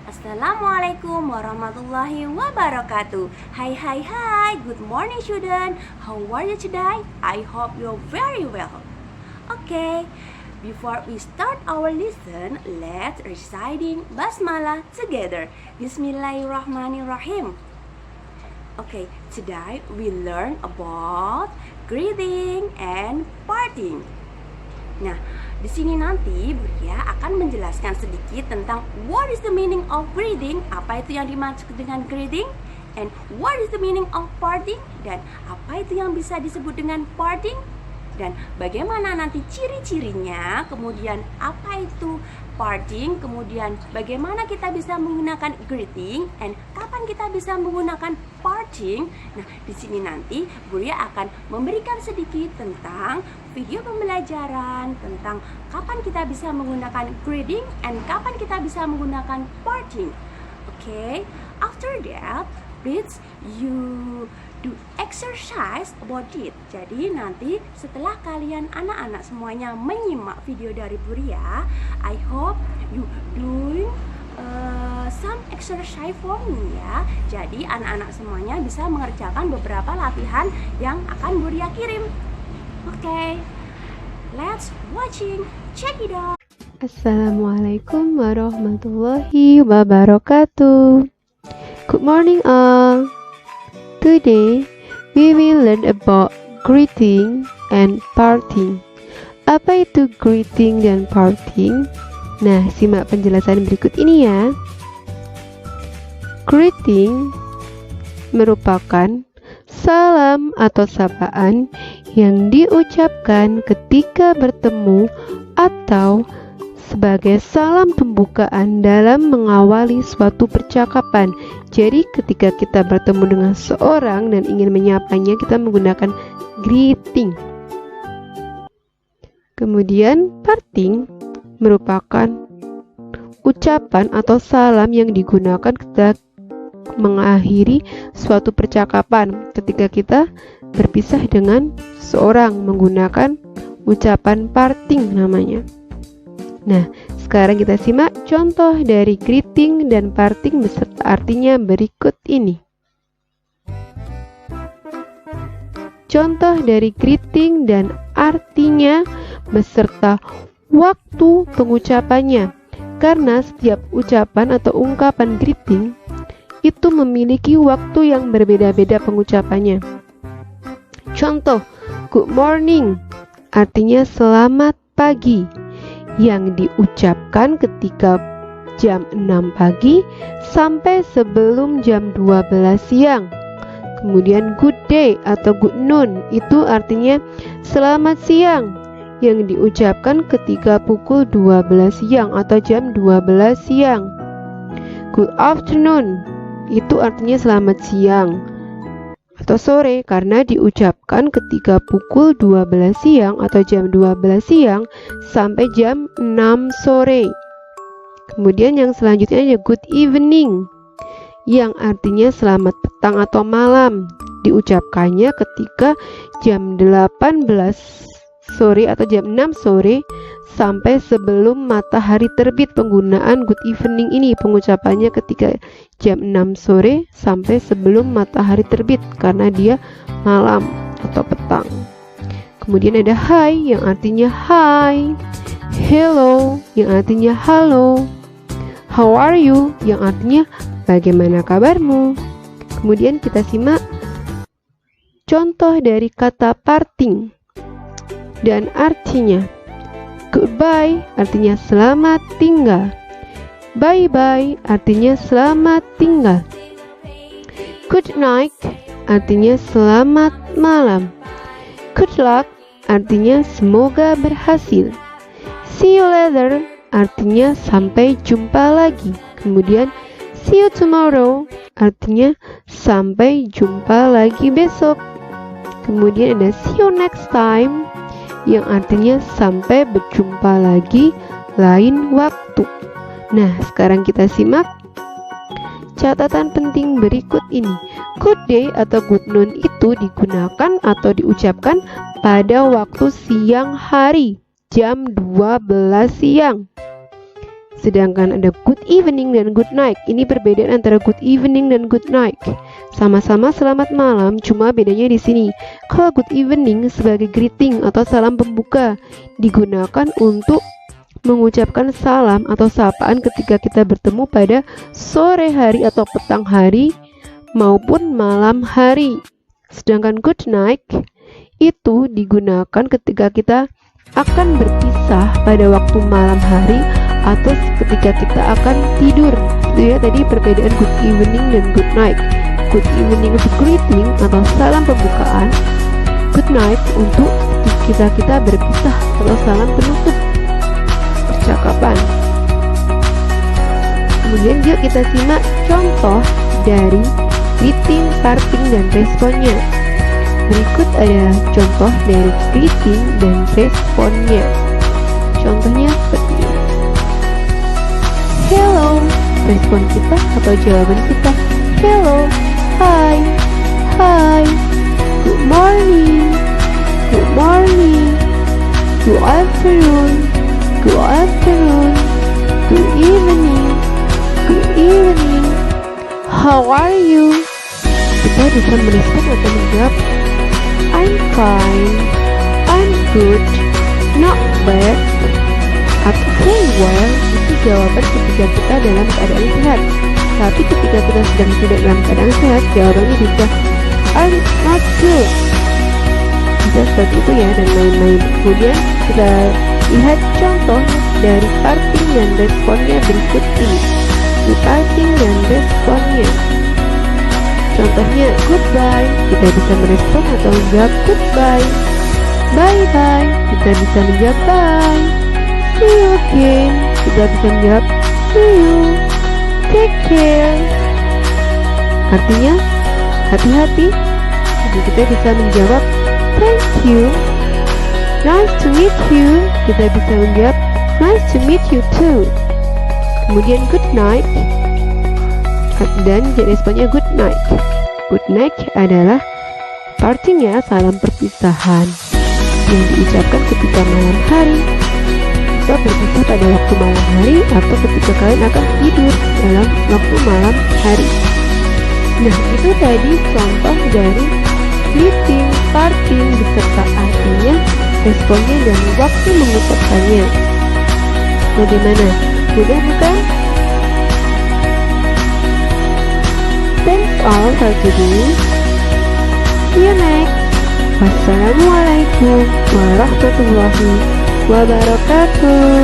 Assalamualaikum warahmatullahi wabarakatuh. Hi, good morning student. How are you today? I hope you're very well. Okay, before we start our lesson, let's reciting Basmalah together. Bismillahirrahmanirrahim. Okay, today we learn about greeting and parting. Nah, di sini nanti Buria akan menjelaskan sedikit tentang what is the meaning of greeting, apa itu yang dimaksud dengan greeting, and what is the meaning of parting, dan apa itu yang bisa disebut dengan parting, dan bagaimana nanti ciri-cirinya, kemudian apa itu parting, kemudian bagaimana kita bisa menggunakan greeting, and kapan kita bisa menggunakan parting. Nah, di sini nanti Buria akan memberikan sedikit tentang video pembelajaran tentang kapan kita bisa menggunakan greeting and kapan kita bisa menggunakan parting. Okay, after that, please you do exercise about it. Jadi nanti setelah kalian anak-anak semuanya menyimak video dari Buria, I hope you doing some exercise for me ya. Jadi anak-anak semuanya bisa mengerjakan beberapa latihan yang akan Buria kirim. Okay, let's watching. Check it out. Assalamualaikum warahmatullahi wabarakatuh. Good morning all. Today we will learn about greeting and parting. Apa itu greeting dan parting? Nah, simak penjelasan berikut ini ya. Greeting merupakan salam atau sapaan yang diucapkan ketika bertemu atau sebagai salam pembukaan dalam mengawali suatu percakapan. Jadi ketika kita bertemu dengan seorang dan ingin menyapanya, kita menggunakan greeting. Kemudian parting merupakan ucapan atau salam yang digunakan ketika mengakhiri suatu percakapan, ketika kita berpisah dengan seorang menggunakan ucapan parting namanya. Nah, sekarang kita simak contoh dari greeting dan parting beserta artinya berikut ini. Contoh dari greeting dan artinya beserta waktu pengucapannya. Karena setiap ucapan atau ungkapan greeting itu memiliki waktu yang berbeda-beda pengucapannya. Contoh, good morning artinya selamat pagi, yang diucapkan ketika jam 6 pagi sampai sebelum jam 12 siang. Kemudian good day atau good noon itu artinya selamat siang, yang diucapkan ketika pukul 12 siang atau jam 12 siang. Good afternoon itu artinya selamat siang atau sore, karena diucapkan ketika pukul 12 siang atau jam 12 siang sampai jam 6 sore. Kemudian yang selanjutnya ada good evening, yang artinya selamat petang atau malam, diucapkannya ketika jam 18 sore atau jam 6 sore sampai sebelum matahari terbit. Penggunaan good evening ini pengucapannya ketika jam 6 sore sampai sebelum matahari terbit, karena dia malam atau petang. Kemudian ada hi yang artinya hi, hello yang artinya halo, how are you yang artinya bagaimana kabarmu. Kemudian kita simak contoh dari kata parting dan artinya. Goodbye artinya selamat tinggal. Bye-bye artinya selamat tinggal. Good night artinya selamat malam. Good luck artinya semoga berhasil. See you later artinya sampai jumpa lagi. Kemudian see you tomorrow artinya sampai jumpa lagi besok. Kemudian ada see you next time yang artinya sampai berjumpa lagi lain waktu. Nah, sekarang kita simak catatan penting berikut ini. Good day atau good noon itu digunakan atau diucapkan pada waktu siang hari, jam 12 siang. Sedangkan ada good evening dan good night. Ini perbedaan antara good evening dan good night. Sama-sama selamat malam, cuma bedanya di sini. Kalau good evening sebagai greeting atau salam pembuka digunakan untuk mengucapkan salam atau sapaan ketika kita bertemu pada sore hari atau petang hari maupun malam hari. Sedangkan good night itu digunakan ketika kita akan berpisah pada waktu malam hari atau ketika kita akan tidur. Itu ya tadi perbedaan good evening dan good night. Good evening untuk greeting atau salam pembukaan, good night untuk kita berpisah atau salam penutup percakapan. Kemudian yuk kita simak contoh dari greeting, parting, dan responnya. Berikut ada contoh dari greeting dan responnya. Contohnya seperti ini. Hello, respon kita atau jawaban kita. Hello, hi, hi, good morning, good morning, good afternoon, good afternoon, good evening, good evening, how are you? Kita bisa merespon atau menjawab I'm fine, I'm good, not bad, atau very well. Itu jawaban ketika kita dalam keadaan sehat. Tapi ketika kita sedang tidak dalam keadaan sehat, jawabannya bisa I'm not good. Bisa seperti itu ya, dan lain-lain. Kemudian kita lihat contoh dari parting dan responnya berikut ini. Di parting dan responnya, contohnya goodbye, kita bisa merespon atau menjawab goodbye. Bye bye, kita bisa menjawab bye. See you again, kita bisa menjawab see you. Take care, artinya hati-hati. Jadi kita bisa menjawab thank you. Nice to meet you, kita bisa menjawab nice to meet you too. Kemudian good night, dan responnya good night. Good night adalah partinya salam perpisahan yang diucapkan ketika malam hari. Kita berpisah pada waktu malam hari atau ketika kalian akan tidur dalam waktu malam hari. Nah, itu tadi contoh dari greeting, parting beserta artinya, responnya, dan waktu mengucapkannya. Bagaimana? Mudah bukan? Thanks all for today. See you next. Wassalamualaikum warahmatullahi wabarakatuh.